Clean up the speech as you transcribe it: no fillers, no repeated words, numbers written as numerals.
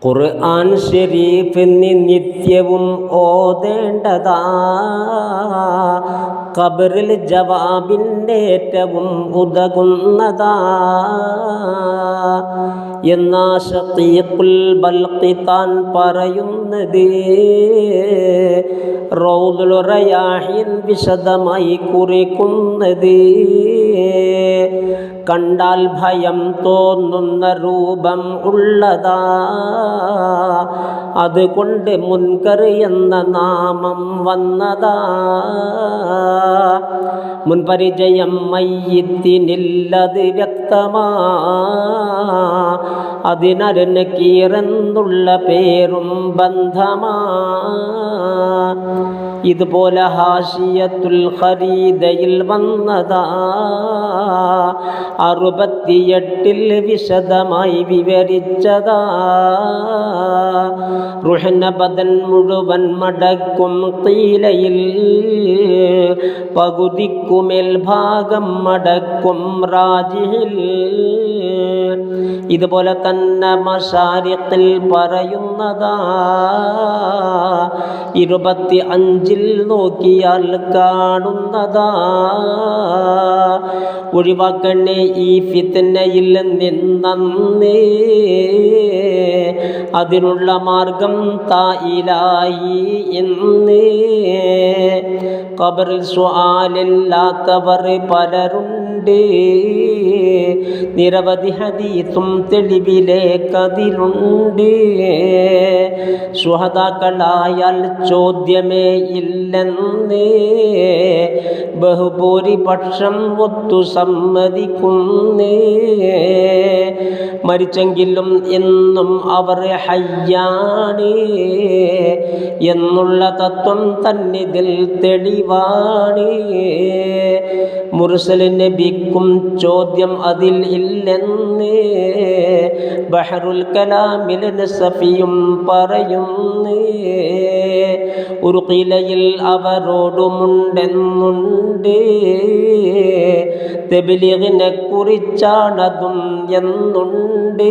ഖുർആൻ ശരീഫ് നിത്യവും ഓതേണ്ടതാ. ഖബറിൽ ജവാബിനേറ്റവും ഉതകുന്നതാ. എന്നാ ശഖീഖുൽ ബൽഖി താൻ പറയുന്നത് റൗദുൽ റയാഹിൻ വിശദമായി കുറിക്കുന്നത്. കണ്ടാൽ ഭയം തോന്നുന്ന രൂപം ഉള്ളതാ. അതുകൊണ്ട് മുൻകർ എന്ന നാമം വന്നതാ. മുൻപരിചയം മയ്യിത്തിനില്ലത് വ്യക്തമാ. അതിനാൽ നക്കീറെന്നുള്ള പേരും ബന്ധമാ. ഇതുപോലെ ഹാഷിയത്തുൽ ഖരീദയിൽ വന്നതാ. 68 വിശദമായി വിവരിച്ചതാ. റുഹ്ന ബദൻ മുഴുവൻ മടക്കും ഖീലയിൽ, പകുതിക്കുമേൽ ഭാഗം മടക്കും റാജിഹിൽ. ഇതുപോലെ തന്നെ മശാരിഖിൽ പറയുന്നതാ. 25 നോക്കിയാൽ കാണുന്നതാ. ഒഴിവാക്കണേ ഈ ഫിത്നയിൽ നിന്നേ, അതിനുള്ള മാർഗം താ ഇലാഹി എന്നേ. ഖബറിൽ സുആലില്ലാത്തവർ പലരുണ്ട്. നിരവധി ഹദീസും തെളിവിലേക്കതിലുണ്ട്. ശുഹദാക്കളായാൽ ചോദ്യമേ ഇല്ലെന്നേ ബഹുഭൂരിപക്ഷം ഒത്തു സമ്മതിക്കുന്നേ. മരിച്ചെങ്കിലും എന്നും അവർ ഹയ്യാണ് എന്നുള്ള തത്വം തന്നിതിൽ തെളിവാണ്. മുർസൽ നബിക്കും ചോദ്യം അതിൽ ഇല്ലെന്ന് ബഹറുൽ കലാമിൽ നസഫിയും പറയുന്നു. ഒരു ഖിലയിൽ അവരോടുമുണ്ടെന്നുണ്ട്. തബ്ലീഗിനെ കുറിച്ചാണതും എന്നുണ്ട്.